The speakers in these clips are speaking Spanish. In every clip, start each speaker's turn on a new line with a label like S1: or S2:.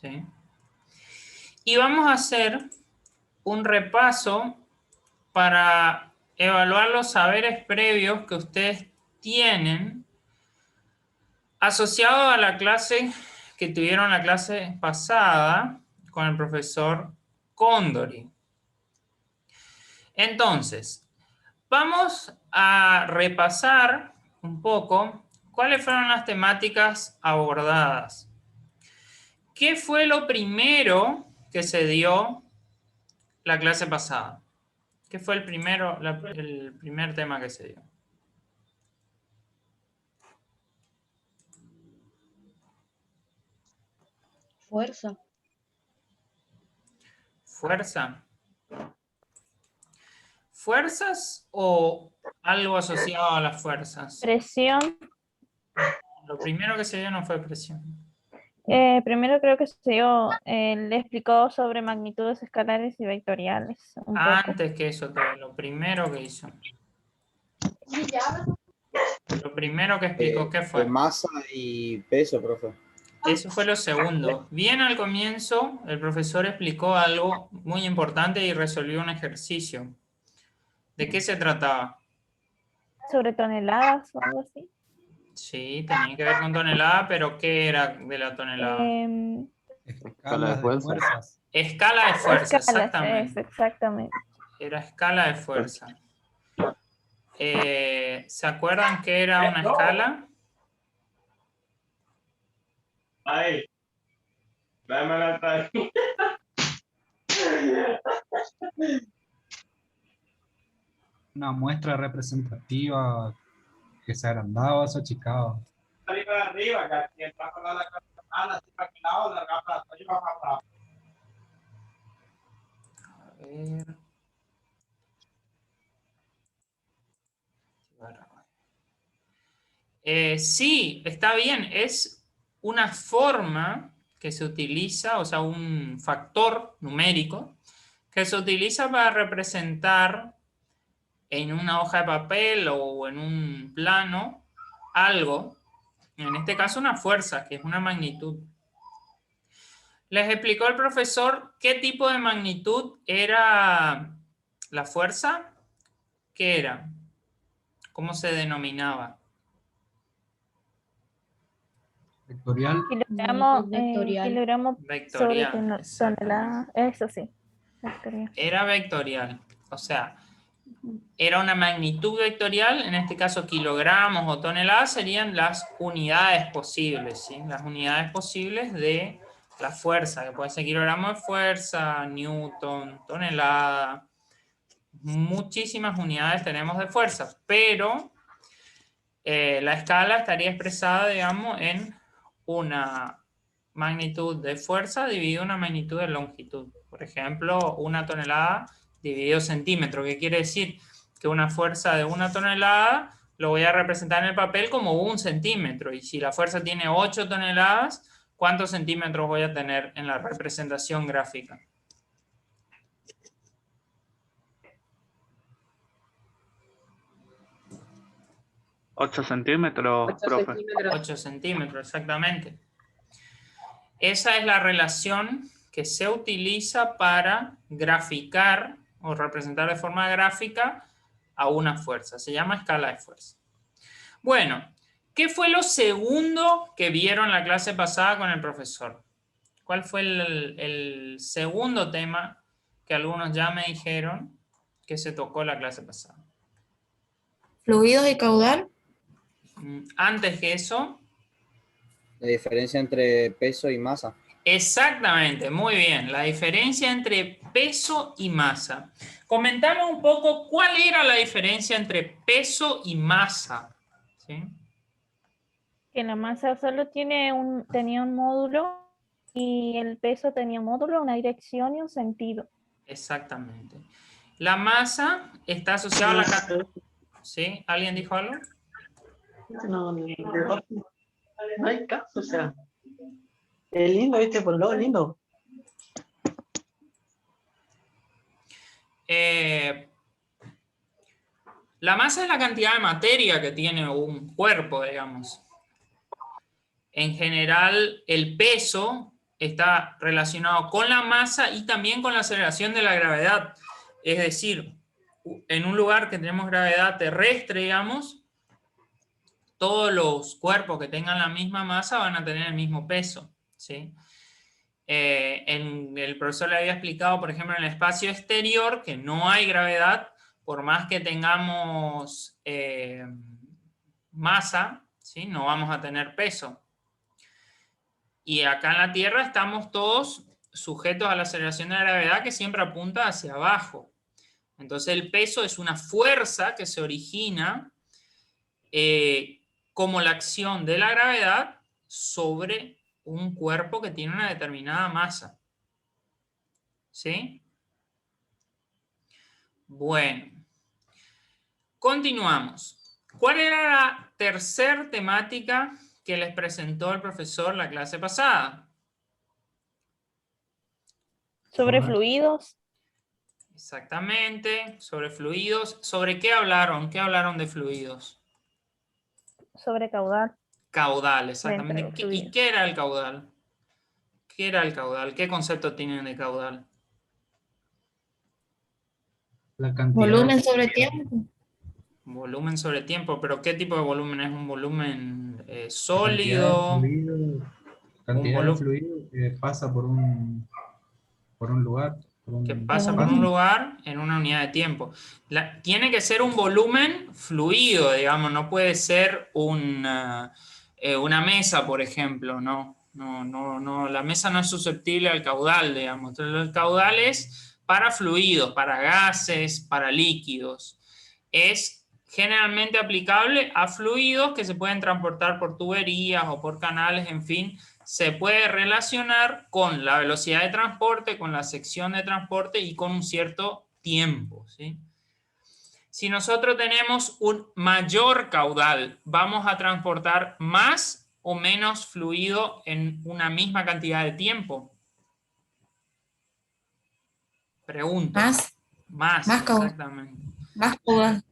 S1: ¿sí? Y vamos a hacer un repaso para evaluar los saberes previos que ustedes tienen asociados a la clase que tuvieron la clase pasada con el profesor Cóndori. Entonces, vamos a repasar un poco cuáles fueron las temáticas abordadas. ¿Qué fue lo primero que se dio la clase pasada? ¿Qué fue el primer tema que se dio?
S2: Fuerza.
S1: ¿Fuerza? ¿Fuerzas o algo asociado a las fuerzas?
S3: Presión.
S1: Lo primero que se dio no fue presión.
S3: Primero creo que se dio, le explicó sobre magnitudes escalares y vectoriales. Un poco.
S1: Antes que eso, lo primero que hizo. Lo primero que explicó, ¿qué fue?
S4: Masa y peso, profe.
S1: Eso fue lo segundo. Bien al comienzo, el profesor explicó algo muy importante y resolvió un ejercicio. ¿De qué se trataba?
S3: Sobre toneladas o algo así.
S1: Sí, tenía que ver con tonelada, pero ¿qué era de la tonelada?
S5: Escala de fuerzas.
S1: Escala de fuerza, exactamente.
S3: Exactamente.
S1: Era escala de fuerza. ¿Se acuerdan qué era una escala?
S6: Ahí. Dámela otra vez.
S5: Una muestra representativa que se agrandaba o se achicaba.
S6: Arriba, que está con la cara, así para aquel lado, la gafas, arriba para atrás.
S1: A ver. Sí, está bien. Es una forma que se utiliza, o sea, un factor numérico que se utiliza para representar en una hoja de papel o en un plano algo, en este caso una fuerza, que es una magnitud. Les explicó el profesor qué tipo de magnitud era la fuerza. ¿Qué era? ¿Cómo se denominaba?
S5: Vectorial.
S3: Kilogramo sobre
S1: Vectorial.
S3: tonelada. Eso sí. Vectorial.
S1: Era vectorial. O sea, era una magnitud vectorial, en este caso kilogramos o toneladas serían las unidades posibles, ¿sí? Las unidades posibles de la fuerza, que puede ser kilogramo de fuerza, newton, tonelada. Muchísimas unidades tenemos de fuerza, pero la escala estaría expresada, digamos, en una magnitud de fuerza dividido una magnitud de longitud. Por ejemplo, una tonelada dividido centímetro, que quiere decir que una fuerza de una tonelada lo voy a representar en el papel como 1 centímetro. Y si la fuerza tiene 8 toneladas, ¿cuántos centímetros voy a tener en la representación gráfica?
S7: ¿8 centímetros, profe?
S1: 8 centímetros, exactamente. Esa es la relación que se utiliza para graficar o representar de forma gráfica a una fuerza. Se llama escala de fuerza. Bueno, ¿qué fue lo segundo que vieron la clase pasada con el profesor? ¿Cuál fue el segundo tema que algunos ya me dijeron que se tocó la clase pasada?
S2: Fluidos y caudal.
S1: Antes que eso...
S4: La diferencia entre peso y masa.
S1: Exactamente, muy bien. La diferencia entre peso y masa. Comentame un poco cuál era la diferencia entre peso y masa. ¿Sí?
S3: Que la masa solo tenía un módulo y el peso tenía un módulo, una dirección y un sentido.
S1: Exactamente. La masa está asociada a la cantidad. ¿Sí? ¿Alguien dijo algo?
S8: No hay caso, o sea. Es lindo, ¿viste? Por lo lindo.
S1: La masa es la cantidad de materia que tiene un cuerpo, digamos. En general, el peso está relacionado con la masa y también con la aceleración de la gravedad. Es decir, en un lugar que tenemos gravedad terrestre, digamos, todos los cuerpos que tengan la misma masa van a tener el mismo peso, ¿sí? El profesor le había explicado, por ejemplo, en el espacio exterior, que no hay gravedad, por más que tengamos masa, ¿sí? No vamos a tener peso. Y acá en la Tierra estamos todos sujetos a la aceleración de la gravedad que siempre apunta hacia abajo. Entonces el peso es una fuerza que se origina como la acción de la gravedad sobre un cuerpo que tiene una determinada masa. ¿Sí? Bueno. Continuamos. ¿Cuál era la tercera temática que les presentó el profesor la clase pasada?
S3: Sobre fluidos,
S1: Exactamente, sobre fluidos. ¿Sobre qué hablaron? ¿Qué hablaron de fluidos?
S3: sobre caudal.
S1: Caudal, exactamente.
S3: Dentro de
S1: ¿Y
S3: fluidos.
S1: qué era el caudal? ¿Qué era el caudal? ¿Qué concepto tienen de caudal?
S5: La cantidad.
S2: Volumen sobre tiempo.
S1: Volumen sobre tiempo, pero ¿qué tipo de volumen? ¿Es un volumen
S5: Cantidad de
S1: sólido?
S5: fluido, cantidad de
S1: volu-
S5: fluido que pasa por un lugar.
S1: Que pasa por un lugar en una unidad de tiempo. Tiene que ser un volumen fluido, digamos, no puede ser una mesa, por ejemplo, no, la mesa no es susceptible al caudal, digamos. Entonces, el caudal es para fluidos, para gases, para líquidos. Es generalmente aplicable a fluidos que se pueden transportar por tuberías o por canales, en fin. Se puede relacionar con la velocidad de transporte, con la sección de transporte y con un cierto tiempo, ¿sí? Si nosotros tenemos un mayor caudal, ¿vamos a transportar más o menos fluido en una misma cantidad de tiempo? Pregunto. Más
S2: caudal.
S1: exactamente.
S2: Más caudal.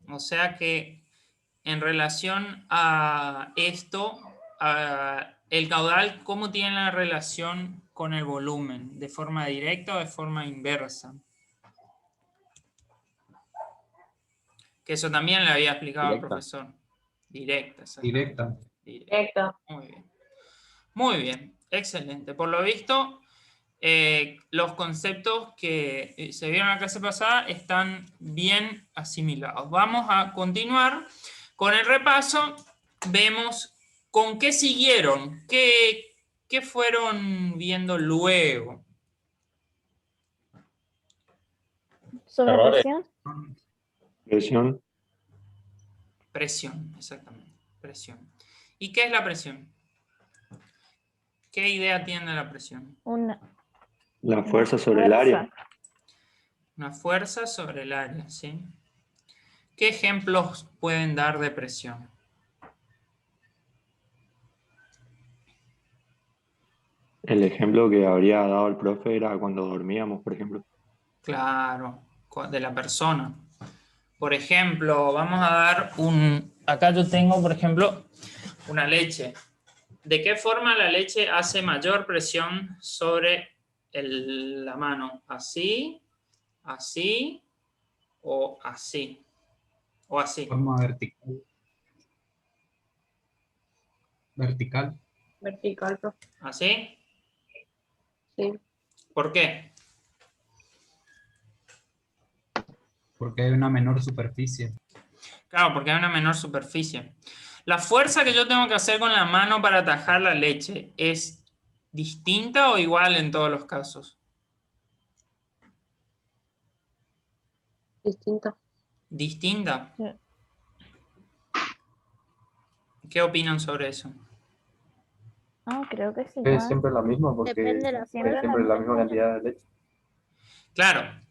S1: O sea que en relación a esto, el caudal, ¿cómo tiene la relación con el volumen? ¿De forma directa o de forma inversa? Que eso también le había explicado al profesor. Directa, exactamente. Directa. Muy bien. Muy bien, excelente. Por lo visto, los conceptos que se vieron en la clase pasada están bien asimilados. Vamos a continuar con el repaso. Vemos con qué siguieron, qué fueron viendo luego.
S3: Sobre presión.
S9: Presión.
S1: Presión, exactamente. Presión. ¿Y qué es la presión? ¿Qué idea tiene de la presión?
S9: La fuerza sobre el área.
S1: Una fuerza sobre el área, ¿sí? ¿Qué ejemplos pueden dar de presión?
S9: El ejemplo que habría dado el profe era cuando dormíamos, por ejemplo.
S1: Claro, de la persona. Por ejemplo, vamos a dar acá yo tengo, por ejemplo, una leche. ¿De qué forma la leche hace mayor presión sobre la mano? ¿Así, así o así? O así.
S5: Forma vertical. Vertical.
S8: Vertical, profe.
S1: ¿Así?
S8: Sí.
S1: ¿Por qué?
S5: Porque hay una menor superficie.
S1: Claro, porque hay una menor superficie. La fuerza que yo tengo que hacer con la mano para atajar la leche, ¿es distinta o igual en todos los casos?
S8: Distinta.
S1: ¿Distinta?
S3: Sí.
S1: ¿Qué opinan sobre eso?
S3: No, creo que sí.
S9: Es siempre la misma porque
S3: Depende de la
S9: es siempre la misma cantidad de leche.
S1: Claro,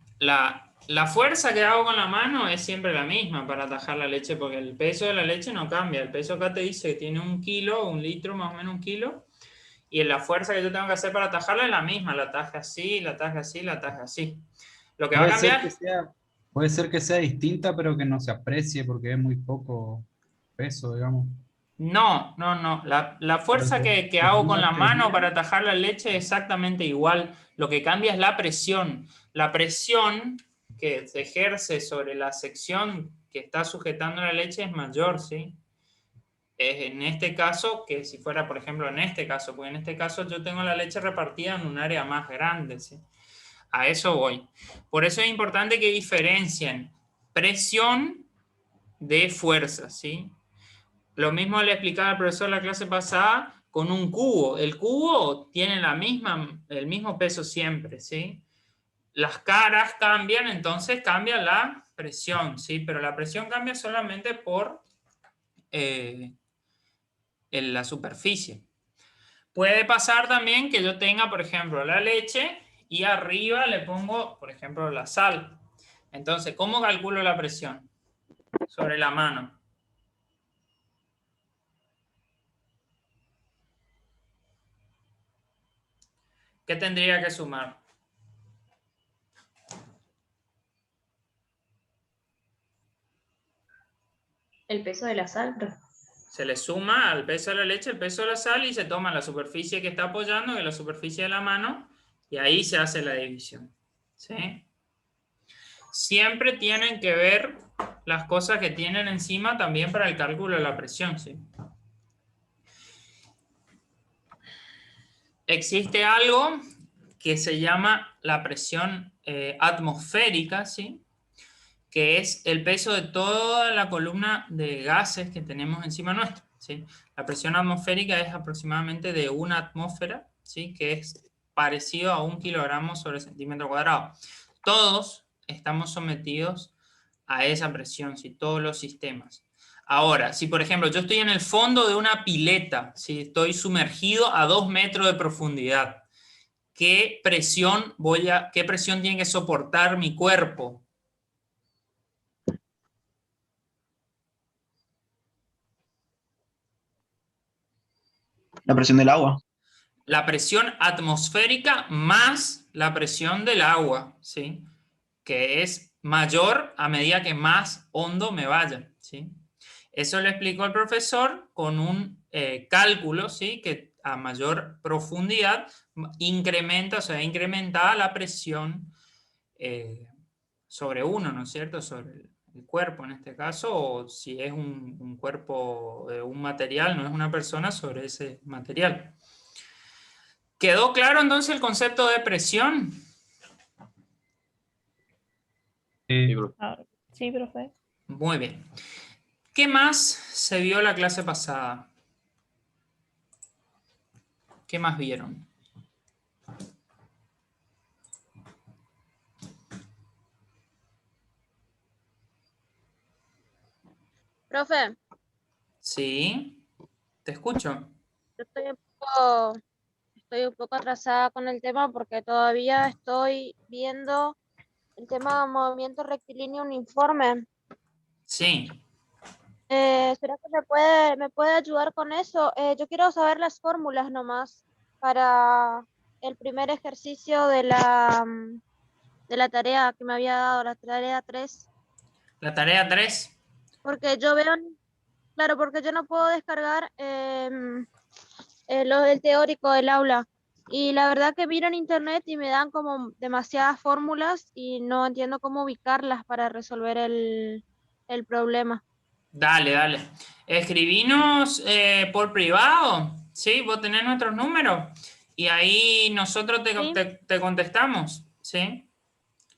S1: la fuerza que hago con la mano es siempre la misma para atajar la leche, porque el peso de la leche no cambia. El peso acá te dice que tiene 1 kilo, 1 litro, más o menos 1 kilo, y la fuerza que yo tengo que hacer para atajarla es la misma. La ataje así, la ataje así, la ataje así. Lo que va a cambiar...
S5: Puede ser que sea distinta, pero que no se aprecie porque es muy poco peso, digamos.
S1: No. La fuerza que hago con la mano para atajar la leche es exactamente igual. Lo que cambia es la presión. La presión que se ejerce sobre la sección que está sujetando la leche es mayor, ¿sí? En este caso, que si fuera, por ejemplo, en este caso, porque en este caso yo tengo la leche repartida en un área más grande, ¿sí? A eso voy. Por eso es importante que diferencien presión de fuerza, ¿sí? Lo mismo le explicaba al profesor la clase pasada con un cubo. El cubo tiene el mismo peso siempre, ¿sí? Las caras cambian, entonces cambia la presión, ¿sí? Pero la presión cambia solamente por en la superficie. Puede pasar también que yo tenga, por ejemplo, la leche y arriba le pongo, por ejemplo, la sal. Entonces, ¿cómo calculo la presión? Sobre la mano. ¿Qué tendría que sumar?
S2: El peso de la sal.
S1: Se le suma al peso de la leche el peso de la sal y se toma la superficie que está apoyando, que es la superficie de la mano, y ahí se hace la división. ¿Sí? Siempre tienen que ver las cosas que tienen encima también para el cálculo de la presión. ¿Sí? Existe algo que se llama la presión atmosférica, ¿sí? Que es el peso de toda la columna de gases que tenemos encima nuestro, ¿sí? La presión atmosférica es aproximadamente de 1 atmósfera, ¿sí? Que es parecido a 1 kilogramo sobre centímetro cuadrado. Todos estamos sometidos a esa presión, ¿sí? Todos los sistemas. Ahora, si por ejemplo yo estoy en el fondo de una pileta, ¿sí? Estoy sumergido a 2 metros de profundidad, ¿qué presión tiene que soportar mi cuerpo?
S10: La presión del agua.
S1: La presión atmosférica más la presión del agua, ¿sí? Que es mayor a medida que más hondo me vaya, ¿sí? Eso le explicó el profesor con un cálculo, ¿sí? Que a mayor profundidad incrementa, o sea, incrementada la presión sobre uno, ¿no es cierto? Sobre el cuerpo en este caso, o si es un cuerpo de un material, no es una persona, sobre ese material. ¿Quedó claro entonces el concepto de presión?
S3: Sí, profe.
S1: Muy bien. ¿Qué más se vio la clase pasada? ¿Qué más vieron?
S11: Profe,
S1: Sí, te escucho.
S11: yo estoy un poco atrasada con el tema porque todavía estoy viendo el tema de movimiento rectilíneo uniforme.
S1: Sí.
S11: ¿Será que me puede ayudar con eso? Yo quiero saber las fórmulas nomás para el primer ejercicio de la tarea que me había dado, la tarea 3.
S1: La tarea 3.
S11: Porque yo veo, claro, porque yo no puedo descargar el teórico del aula. Y la verdad que miro en internet y me dan como demasiadas fórmulas y no entiendo cómo ubicarlas para resolver el problema.
S1: Dale. Escribinos por privado, ¿sí? Vos tenés nuestros números y ahí nosotros te contestamos, ¿sí?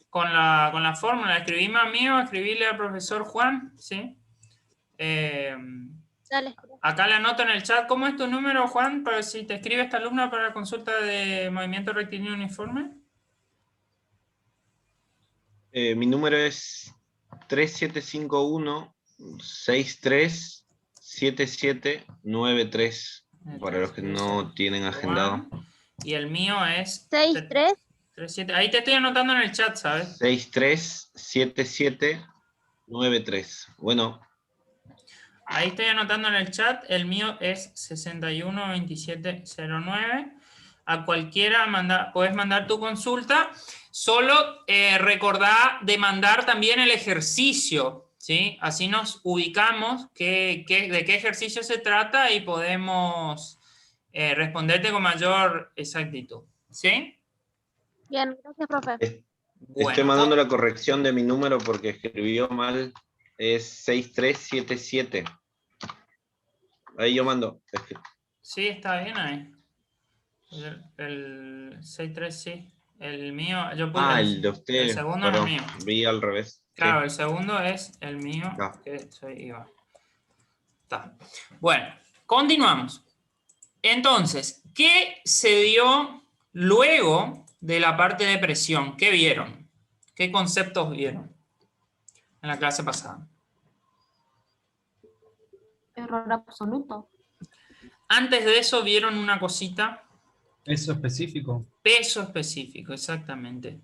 S1: Con la fórmula. Escribime a mí o escribirle al profesor Juan, ¿sí?
S11: Dale.
S1: Acá le anoto en el chat. ¿Cómo es tu número, Juan? Para si te escribe esta alumna para la consulta de movimiento rectilíneo uniforme.
S12: Mi número es 3751-637793, para los que no tienen agendado.
S1: Y el mío es
S11: 63.
S1: Ahí te estoy anotando en el chat, ¿sabes?
S12: 637793. Bueno.
S1: Ahí estoy anotando en el chat. El mío es 612709. A cualquiera puedes mandar tu consulta. Solo recordá de mandar también el ejercicio, ¿sí? Así nos ubicamos de qué ejercicio se trata y podemos responderte con mayor exactitud. ¿Sí?
S11: Bien, gracias, profe.
S12: Estoy
S1: Bueno,
S12: mandando la corrección de mi número porque escribió mal. Es 6377. Ahí yo mando.
S1: sí, está bien ahí. El 63, sí. El mío, yo puse
S12: El de usted.
S1: el segundo es el mío.
S12: Vi al revés.
S1: Claro,
S12: Sí.
S1: el segundo es el mío,
S12: No.
S1: que soy Iván. Está. Bueno, continuamos. Entonces, ¿qué se dio luego de la parte de presión? ¿Qué vieron? ¿Qué conceptos vieron en la clase pasada?
S2: Error absoluto.
S1: Antes de eso vieron una cosita.
S5: Peso específico.
S1: Peso específico, exactamente.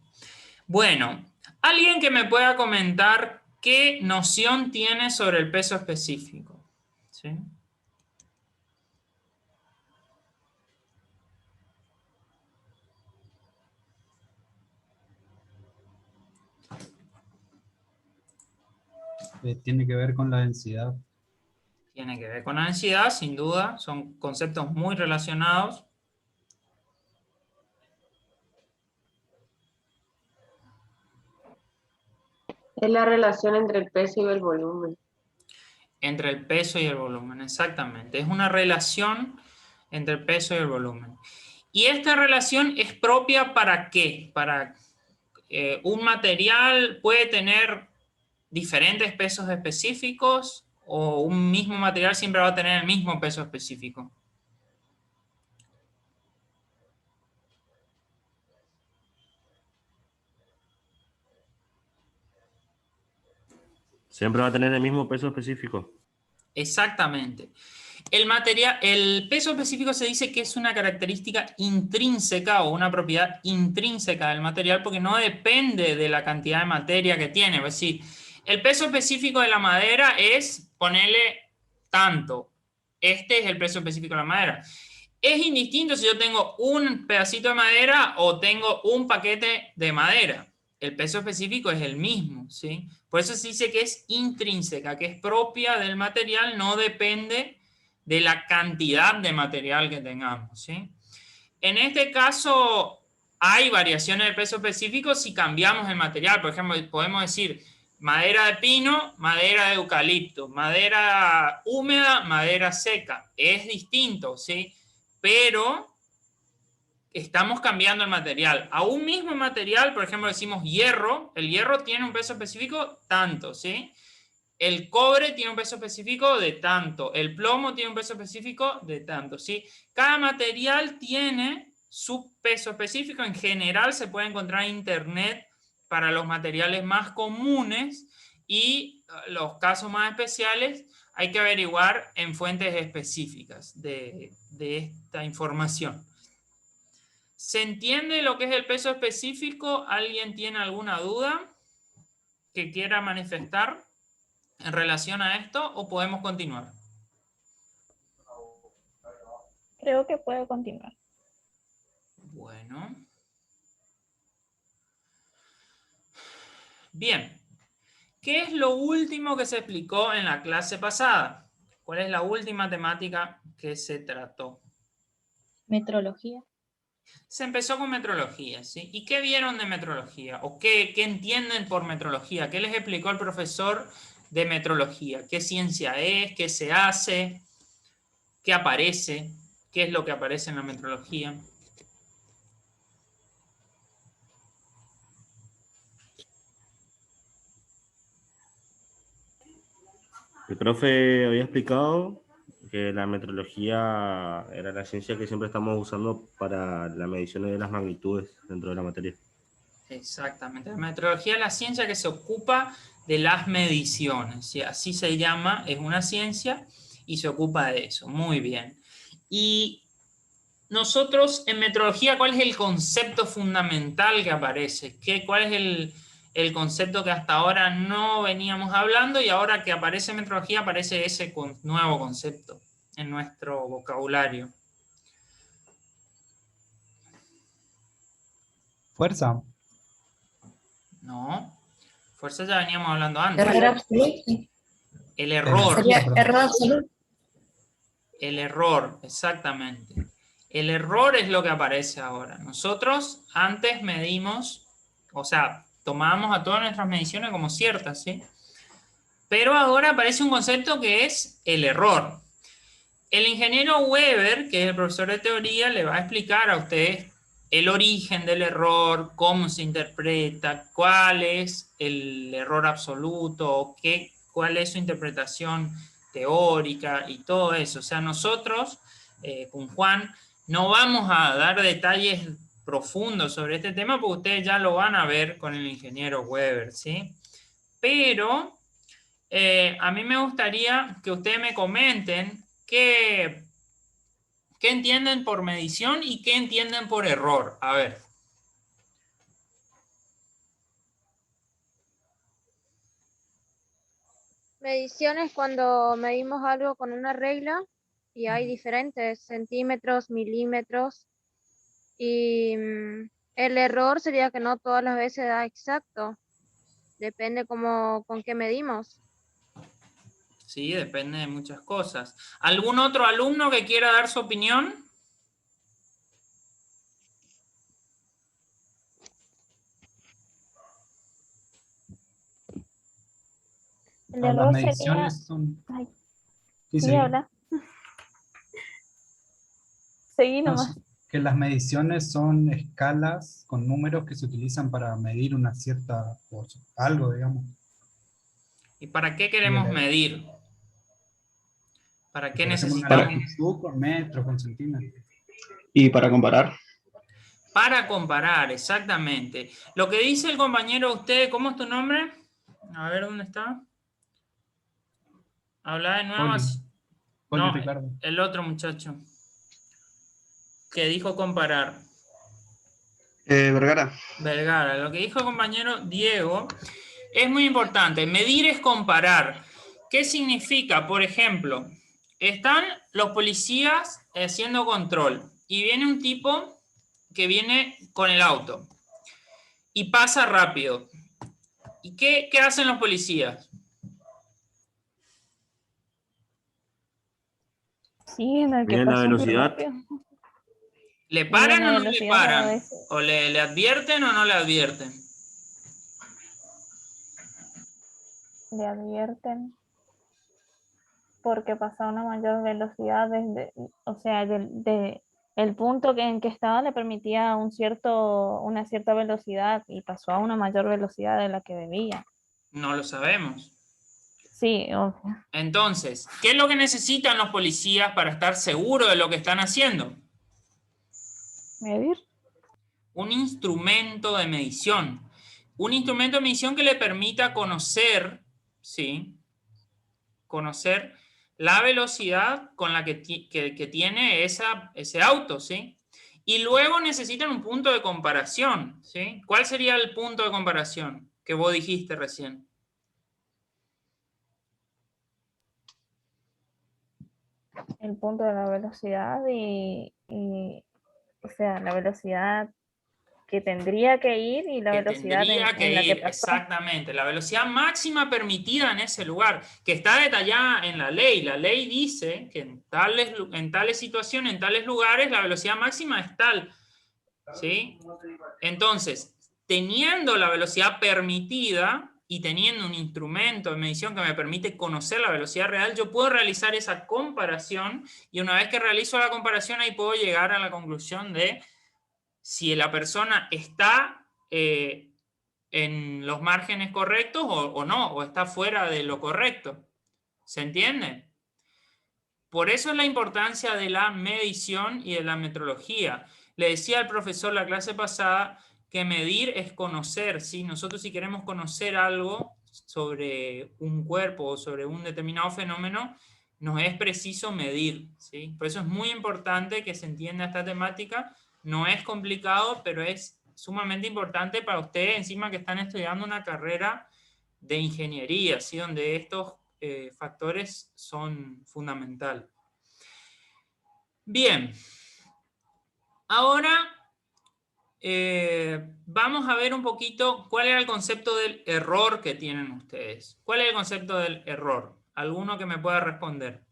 S1: Bueno, alguien que me pueda comentar qué noción tiene sobre el peso específico. ¿Sí?
S5: Tiene que ver con la densidad.
S1: Tiene que ver con la densidad, sin duda. Son conceptos muy relacionados.
S2: Es la relación entre el peso y el volumen.
S1: Entre el peso y el volumen, exactamente. Es una relación entre el peso y el volumen. ¿Y esta relación es propia para qué? Para un material puede tener diferentes pesos específicos o un mismo material siempre va a tener el mismo peso específico.
S13: Siempre va a tener el mismo peso específico.
S1: Exactamente. El peso específico se dice que es una característica intrínseca o una propiedad intrínseca del material porque no depende de la cantidad de materia que tiene. Es decir, el peso específico de la madera es ponerle tanto. Este es el peso específico de la madera. Es indistinto si yo tengo un pedacito de madera o tengo un paquete de madera. El peso específico es el mismo, ¿sí? Por eso se dice que es intrínseca, que es propia del material, no depende de la cantidad de material que tengamos, ¿sí? En este caso, hay variaciones del peso específico si cambiamos el material. Por ejemplo, podemos decir madera de pino, madera de eucalipto, madera húmeda, madera seca. Es distinto, ¿sí? Pero estamos cambiando el material. A un mismo material, por ejemplo, decimos hierro. El hierro tiene un peso específico tanto, ¿sí? El cobre tiene un peso específico de tanto. El plomo tiene un peso específico de tanto, ¿sí? Cada material tiene su peso específico. En general se puede encontrar en internet para los materiales más comunes y los casos más especiales hay que averiguar en fuentes específicas de esta información. ¿Se entiende lo que es el peso específico? ¿Alguien tiene alguna duda que quiera manifestar en relación a esto o podemos continuar?
S3: Creo que puedo continuar.
S1: Bueno. Bien. ¿Qué es lo último que se explicó en la clase pasada? ¿Cuál es la última temática que se trató?
S2: Metrología.
S1: Se empezó con metrología, ¿sí? ¿Y qué vieron de metrología? ¿O qué entienden por metrología? ¿Qué les explicó el profesor de metrología? ¿Qué ciencia es? ¿Qué se hace? ¿Qué aparece? ¿Qué es lo que aparece en la metrología?
S13: El profe había explicado que la metrología era la ciencia que siempre estamos usando para las mediciones de las magnitudes dentro de la materia.
S1: Exactamente. La metrología es la ciencia que se ocupa de las mediciones, ¿sí? Así se llama, es una ciencia y se ocupa de eso. Muy bien. Y nosotros en metrología, ¿cuál es el concepto fundamental que aparece? ¿Cuál es el concepto que hasta ahora no veníamos hablando y ahora que aparece metrología aparece ese nuevo concepto en nuestro vocabulario?
S5: Fuerza.
S1: No. Fuerza ya veníamos hablando antes.
S14: Error absoluto.
S1: El error.
S14: Sería error absoluto.
S1: El error, exactamente. El error es lo que aparece ahora. Nosotros antes medimos, o sea, tomábamos a todas nuestras mediciones como ciertas, ¿sí? Pero ahora aparece un concepto que es el error. El ingeniero Weber, que es el profesor de teoría, le va a explicar a ustedes el origen del error, cómo se interpreta, cuál es el error absoluto, cuál es su interpretación teórica y todo eso. O sea, nosotros, con Juan, no vamos a dar detalles profundos sobre este tema porque ustedes ya lo van a ver con el ingeniero Weber, ¿sí? Pero a mí me gustaría que ustedes me comenten qué entienden por medición y qué entienden por error. A ver.
S11: Medición es cuando medimos algo con una regla y hay diferentes centímetros, milímetros. Y el error sería que no todas las veces da exacto. Depende con qué medimos.
S1: Sí, depende de muchas cosas. ¿Algún otro alumno que quiera dar su opinión?
S3: El
S5: Las
S3: error
S5: mediciones
S3: sería...
S5: son...
S3: Ay,
S5: Sí,
S3: sí,
S5: seguí.
S3: habla. Seguí
S5: No,
S3: nomás.
S5: que las mediciones son escalas con números que se utilizan para medir una cierta cosa, algo, digamos.
S1: ¿Y para qué queremos medir? ¿Para qué
S5: Por ejemplo, una
S1: necesitamos?
S5: longitud con metros, con centímetros.
S10: Y para comparar.
S1: Para comparar, exactamente. Lo que dice el compañero, usted, ¿cómo es tu nombre? A ver, ¿dónde está? Habla de nuevo.
S5: Poli
S1: No,
S5: Ricardo.
S1: el otro muchacho. Que dijo comparar.
S10: Vergara.
S1: Vergara. Lo que dijo el compañero Diego es muy importante. Medir es comparar. ¿Qué significa? Por ejemplo, están los policías haciendo control y viene un tipo que viene con el auto y pasa rápido. ¿Y qué hacen los policías?
S3: Sí, en el que
S13: Miden la
S3: pasa muy
S13: velocidad.
S3: rápido.
S1: ¿Le
S3: Miden
S1: paran
S3: la
S1: o no le
S3: velocidad cada
S1: paran?
S3: vez.
S1: ¿O le advierten o no le advierten?
S3: Le advierten porque pasa a una mayor velocidad desde, o sea, el punto en que estaba le permitía una cierta velocidad y pasó a una mayor velocidad de la que debía.
S1: No lo sabemos.
S3: Sí, obvio.
S1: Entonces, ¿qué es lo que necesitan los policías para estar seguros de lo que están haciendo?
S3: Medir.
S1: Un instrumento de medición. Un instrumento de medición que le permita conocer, ¿sí? Conocer la velocidad con la que tiene ese auto, ¿sí? Y luego necesitan un punto de comparación, ¿sí? ¿Cuál sería el punto de comparación que vos dijiste recién?
S3: El punto de la velocidad o sea, la velocidad que tendría que ir y la
S1: Que
S3: velocidad
S1: tendría que
S3: en la que
S1: ir,
S3: pasó.
S1: exactamente, la velocidad máxima permitida en ese lugar, que está detallada en la ley. La ley dice que en tales situaciones, en tales lugares, la velocidad máxima es tal, ¿sí? Entonces, teniendo la velocidad permitida y teniendo un instrumento de medición que me permite conocer la velocidad real, yo puedo realizar esa comparación y una vez que realizo la comparación, ahí puedo llegar a la conclusión de si la persona está en los márgenes correctos o no, o está fuera de lo correcto. ¿Se entiende? Por eso es la importancia de la medición y de la metrología. Le decía al profesor la clase pasada que medir es conocer, ¿sí? Nosotros si queremos conocer algo sobre un cuerpo o sobre un determinado fenómeno, nos es preciso medir, ¿sí? Por eso es muy importante que se entienda esta temática. No es complicado, pero es sumamente importante para ustedes, encima que están estudiando una carrera de ingeniería, ¿sí? Donde estos factores son fundamentales. Bien. Ahora vamos a ver un poquito cuál era el concepto del error que tienen ustedes. ¿Cuál es el concepto del error? ¿Alguno que me pueda responder?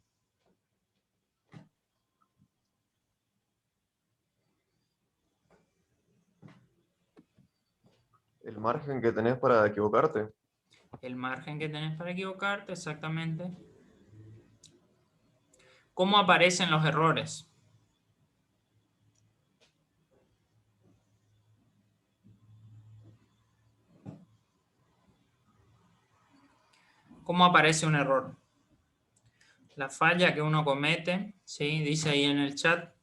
S14: El margen que tenés para equivocarte.
S1: El margen que tenés para equivocarte, exactamente. ¿Cómo aparecen los errores? ¿Cómo aparece un error? La falla que uno comete, ¿sí? Dice ahí en el chat.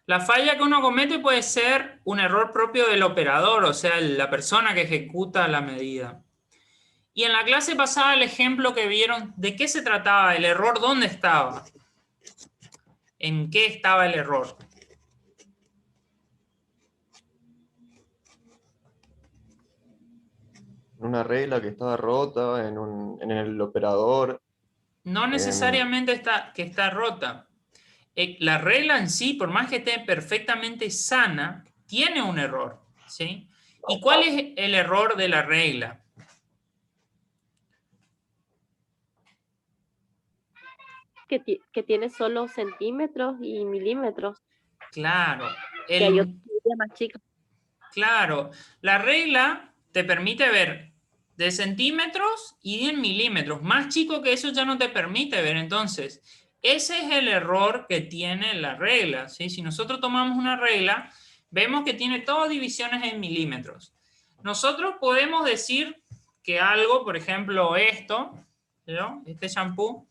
S1: La falla que uno comete puede ser un error propio del operador, o sea, la persona que ejecuta la medida. Y en la clase pasada el ejemplo que vieron, ¿de qué se trataba? ¿El error dónde estaba? ¿En qué estaba el error?
S14: Una regla que estaba rota en el operador.
S1: No necesariamente está rota. La regla en sí, por más que esté perfectamente sana, tiene un error, ¿sí? ¿Y cuál es el error de la regla?
S15: Que tiene solo centímetros y milímetros.
S1: Claro.
S15: Que hay otra medida más chica.
S1: Claro. La regla te permite ver de centímetros y en milímetros. Más chico que eso ya no te permite ver. Entonces, ese es el error que tiene la regla, ¿sí? Si nosotros tomamos una regla, vemos que tiene todas divisiones en milímetros. Nosotros podemos decir que algo, por ejemplo, esto, ¿no? Este shampoo,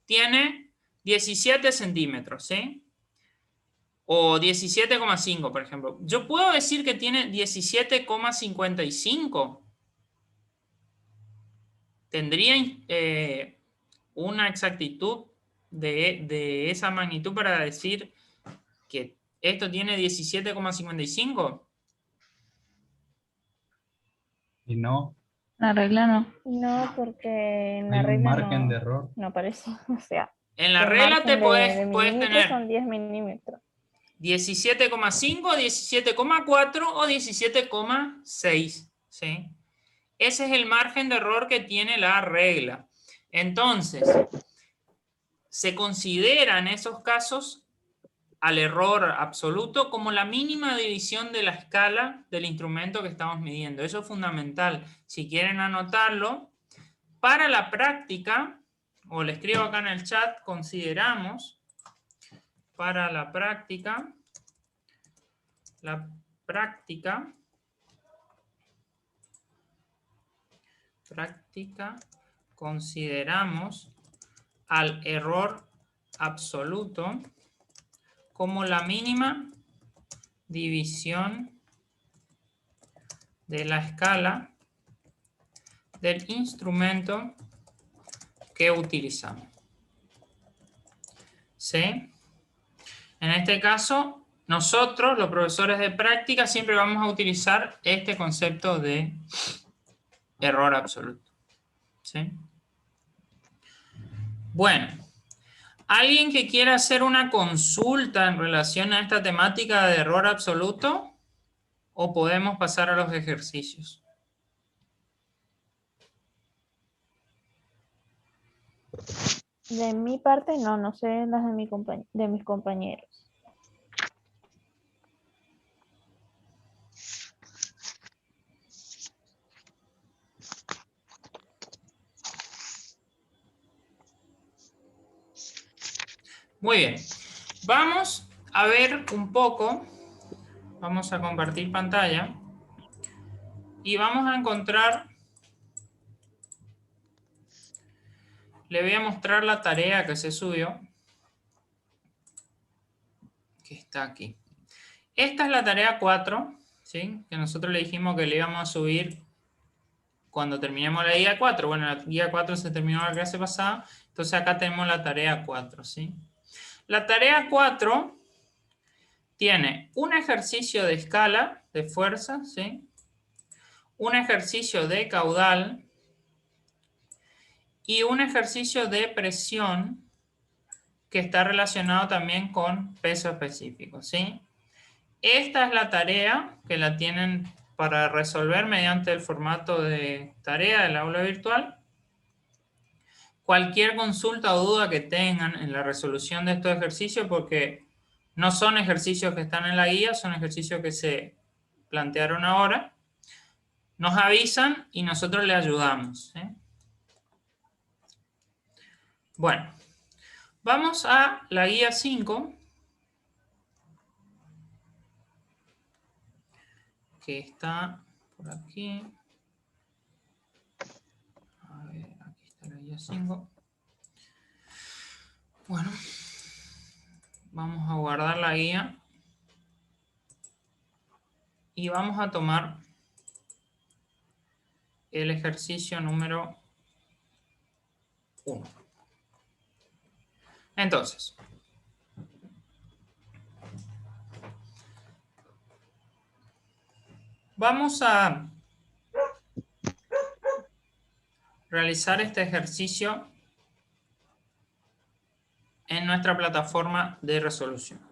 S1: tiene 17 centímetros, ¿sí? O 17,5, por ejemplo. Yo puedo decir que tiene 17,55. ¿Tendría una exactitud de esa magnitud para decir que esto tiene 17,55?
S5: Y no,
S3: La regla no. No, porque en la
S5: hay un
S3: regla
S5: margen de error.
S3: no aparece. O sea,
S1: En la
S3: el
S1: regla te
S3: margen de
S1: puedes
S3: milímetros
S1: tener
S3: son 10 milímetros.
S1: 17,5, 17,4 o 17,6, ¿sí? Ese es el margen de error que tiene la regla. Entonces, se considera en esos casos al error absoluto como la mínima división de la escala del instrumento que estamos midiendo. Eso es fundamental. Si quieren anotarlo, para la práctica, o le escribo acá en el chat, consideramos para la práctica consideramos al error absoluto como la mínima división de la escala del instrumento que utilizamos. ¿Sí? En este caso, nosotros, los profesores de práctica, siempre vamos a utilizar este concepto de error absoluto. ¿Sí? Bueno, ¿alguien que quiera hacer una consulta en relación a esta temática de error absoluto? ¿O podemos pasar a los ejercicios?
S3: De mi parte, no sé las de mis compañeros.
S1: Muy bien. Vamos a ver un poco. Vamos a compartir pantalla. Y vamos a encontrar... Le voy a mostrar la tarea que se subió. Que está aquí. Esta es la tarea 4, ¿sí? Que nosotros le dijimos que le íbamos a subir cuando terminemos la guía 4. Bueno, la guía 4 se terminó la clase pasada. Entonces acá tenemos la tarea 4, ¿sí? La tarea 4 tiene un ejercicio de escala de fuerza, ¿sí? Un ejercicio de caudal y un ejercicio de presión que está relacionado también con peso específico, ¿sí? esta es la tarea que la tienen para resolver mediante el formato de tarea del aula virtual. Cualquier consulta o duda que tengan en la resolución de estos ejercicios, porque no son ejercicios que están en la guía, son ejercicios que se plantearon ahora, nos avisan y nosotros le ayudamos, ¿sí? Bueno, vamos a la guía 5, que está por aquí. A ver, aquí está la guía 5. Bueno, vamos a guardar la guía y vamos a tomar el ejercicio número 1. Entonces, vamos a realizar este ejercicio en nuestra plataforma de resolución.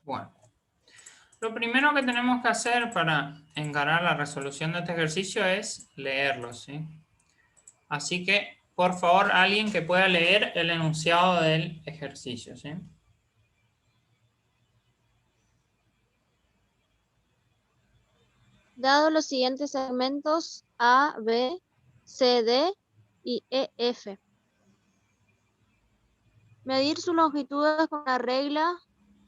S1: Bueno, lo primero que tenemos que hacer para encarar la resolución de este ejercicio es leerlo, ¿sí? Así que, por favor, alguien que pueda leer el enunciado del ejercicio, ¿sí?
S11: Dado los siguientes segmentos A, B, C, D y E, F. Medir sus longitudes con la regla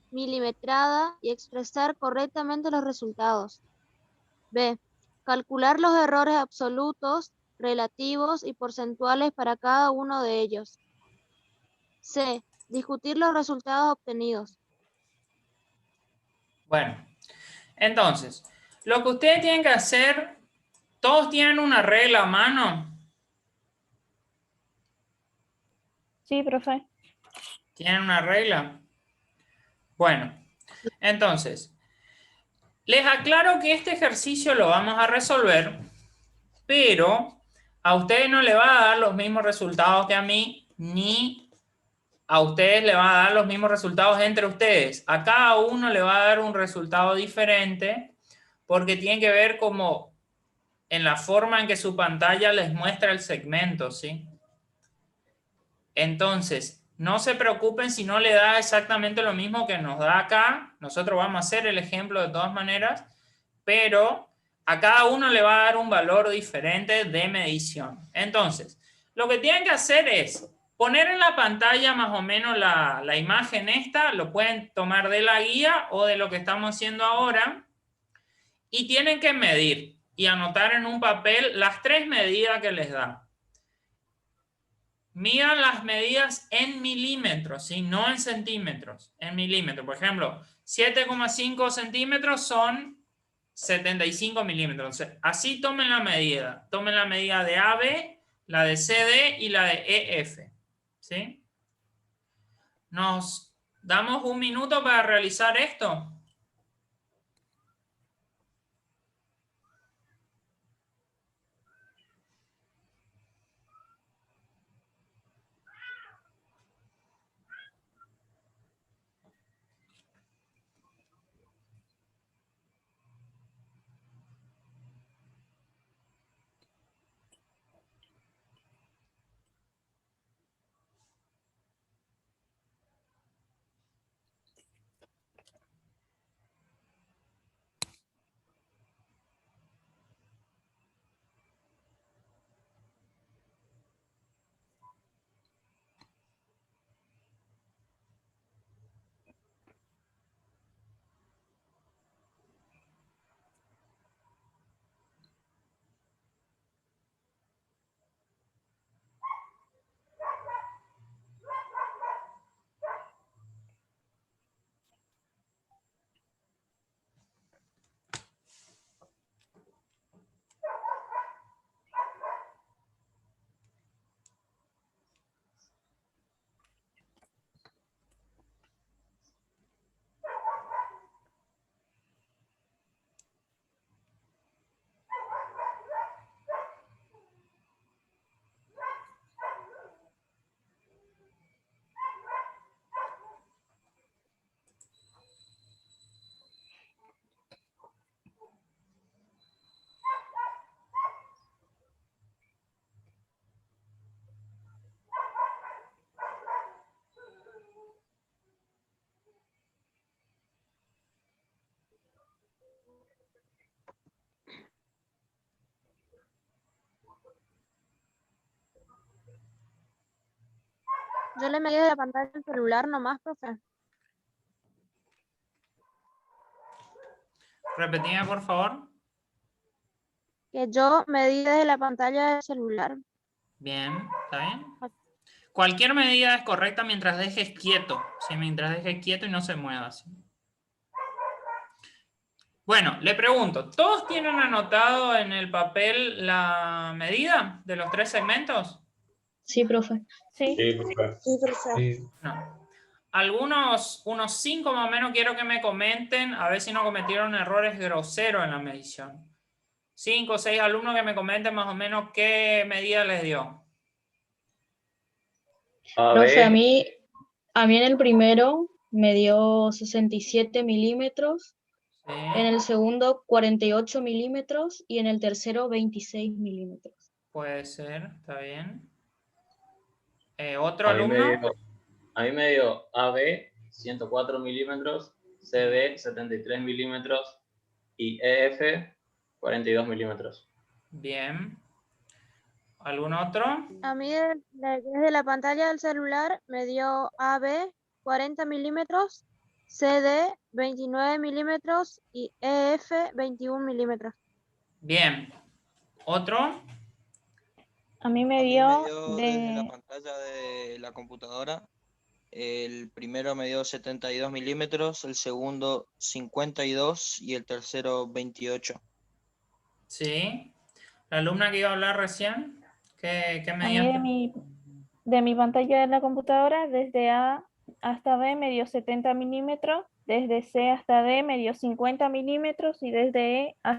S11: milimetrada y expresar correctamente los resultados. B. Calcular los errores absolutos, relativos y porcentuales para cada uno de ellos. C. Discutir los resultados obtenidos.
S1: Bueno, entonces, lo que ustedes tienen que hacer, ¿todos tienen una regla a mano?
S3: Sí, profe.
S1: ¿Tienen una regla? Bueno, entonces, les aclaro que este ejercicio lo vamos a resolver, pero a ustedes no le va a dar los mismos resultados que a mí, ni a ustedes le va a dar los mismos resultados entre ustedes. A cada uno le va a dar un resultado diferente, porque tiene que ver como en la forma en que su pantalla les muestra el segmento, ¿sí? Entonces, no se preocupen si no le da exactamente lo mismo que nos da acá. Nosotros vamos a hacer el ejemplo de todas maneras, pero a cada uno le va a dar un valor diferente de medición. Entonces, lo que tienen que hacer es poner en la pantalla más o menos la imagen esta, lo pueden tomar de la guía o de lo que estamos haciendo ahora, y tienen que medir y anotar en un papel las 3 medidas que les da. Midan las medidas en milímetros, ¿sí? No en centímetros, en milímetros. Por ejemplo, 7,5 centímetros son 75 milímetros. Así tomen la medida. Tomen la medida de AB, la de CD y la de EF, ¿sí? Nos damos un minuto para realizar esto.
S11: Yo le medí desde la pantalla del celular nomás, profe.
S1: Repetime, por favor.
S11: Que yo medí desde la pantalla del celular.
S1: Bien, ¿está bien? Cualquier medida es correcta mientras dejes quieto, ¿sí? Mientras dejes quieto y no se mueva, ¿sí? Bueno, le pregunto, ¿todos tienen anotado en el papel la medida de los 3 segmentos?
S3: Sí, profe. Sí.
S1: No. Unos 5 más o menos quiero que me comenten, a ver si no cometieron errores groseros en la medición. 5 o 6 alumnos que me comenten más o menos qué medida les dio.
S16: Profe, a mí en el primero me dio 67 milímetros,
S1: Sí.
S16: en el segundo 48 milímetros y en el tercero 26 milímetros.
S1: Puede ser, está bien. ¿Otro alumno?
S17: A mí me dio AB 104 milímetros, CD 73 milímetros y EF 42 milímetros.
S1: Bien. ¿Algún otro?
S11: A mí desde la pantalla del celular me dio AB 40 milímetros, CD 29 milímetros y EF 21 milímetros.
S1: Bien. ¿Otro?
S3: A mí me dio
S18: Desde la pantalla de la computadora, el primero me dio 72 milímetros, el segundo 52 y el tercero 28.
S1: Sí. ¿La alumna que iba a hablar recién? ¿Qué
S3: A
S1: medida?
S3: mí de mi pantalla de la computadora, desde A hasta B me dio 70 milímetros, desde C hasta D me dio 50 milímetros y desde E hasta